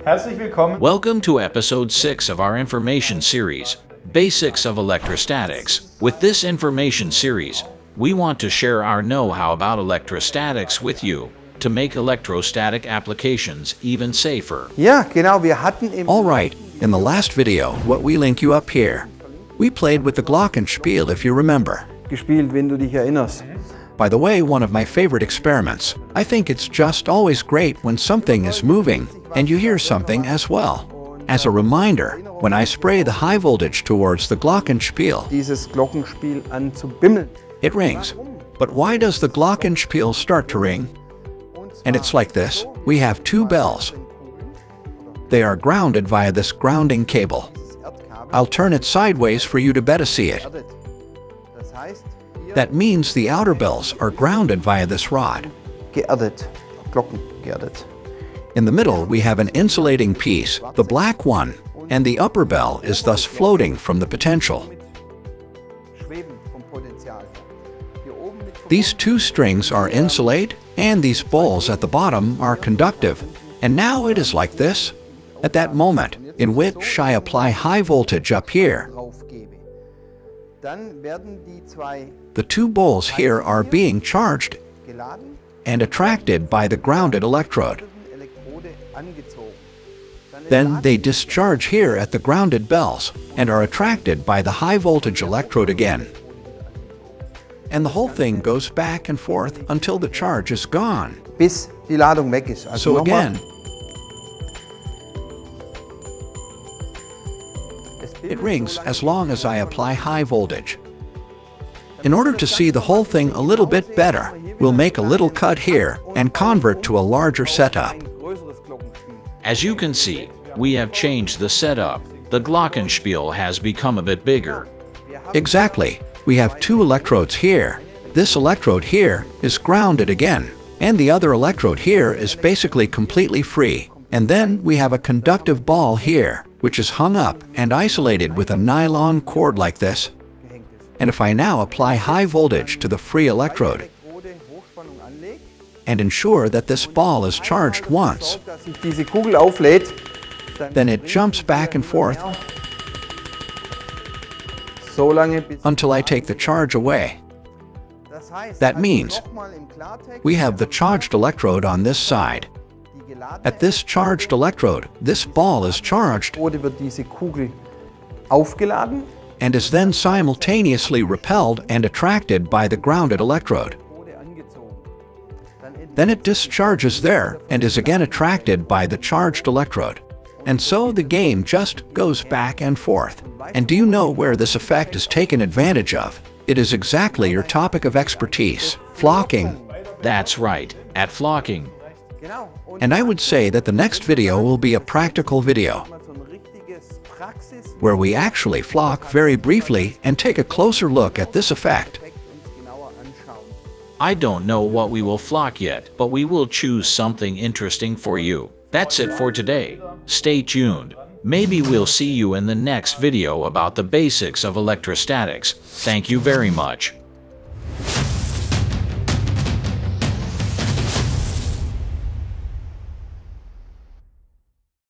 Herzlich willkommen. Welcome to episode 6 of our information series, Basics of Electrostatics. With this information series, we want to share our know-how about electrostatics with you to make electrostatic applications even safer. Ja, genau, wir hatten im Alright, in the last video, what we link you up here. We played with the glockenspiel, if you remember. gespielt, wenn du dich erinnerst. By the way, one of my favorite experiments. I think it's just always great when something is moving and you hear something as well. As a reminder, when I spray the high voltage towards the glockenspiel, Dieses Glockenspiel an zu bimmeln. it rings. But why does the glockenspiel start to ring? And it's like this. We have two bells. They are grounded via this grounding cable. I'll turn it sideways for you to better see it. Das heißt, hier That means the outer bells are grounded via this rod. geerdet, Glocken geerdet. In the middle, we have an insulating piece, the black one, and the upper bell is thus floating from the potential. Schweben vom Potential. Hier oben mit These two strings are insulate, and these balls at the bottom are conductive. And now it is like this. At that moment, in which I apply high voltage up here, draufgebe. Dann werden die zwei the two balls here are being charged geladen, and attracted by the grounded electrode. Elektrode angezogen. Then they discharge here at the grounded bells and are attracted by the high voltage electrode again. And the whole thing goes back and forth until the charge is gone. bis die Ladung weg ist. Also So nochmal, again, es it bildet rings so lange, as long as I apply high voltage. In order to see the whole thing a little bit better, we'll make a little cut here and convert to a larger setup. ein größeres Glockenspiel. As you can see, we have changed the setup. The glockenspiel has become a bit bigger. Exactly. We have two electrodes here. This electrode here is grounded again, and the other electrode here is basically completely free. And then we have a conductive ball here, which is hung up and isolated with a nylon cord like this. And if I now apply high voltage to the free electrode Elektrode Hochspannung anlegt, and ensure that this ball is charged once, schaut, dass sich diese Kugel auflädt, then it jumps back and forth so lange bis until I take the charge away. das heißt, That also means nochmal im Klartext, We have the charged electrode on this side. die geladene At this charged electrode, this ball is charged Elektrode wird diese Kugel aufgeladen, and is then simultaneously repelled and attracted by the grounded electrode. Elektrode angezogen. Then it discharges there and is again attracted by the charged electrode. And so the game just goes back and forth. And do you know where this effect is taken advantage of? It is exactly your topic of expertise, flocking. That's right, at flocking. Genau. Und And I would say that the next video will be a practical video, mal so ein richtiges Praxis where we actually flock very briefly and take a closer look at this effect. uns genauer anschauen. I don't know what we will flock yet, but we will choose something interesting for you. That's it for today. Stay tuned. Maybe we'll see you in the next video about the basics of electrostatics. Thank you very much.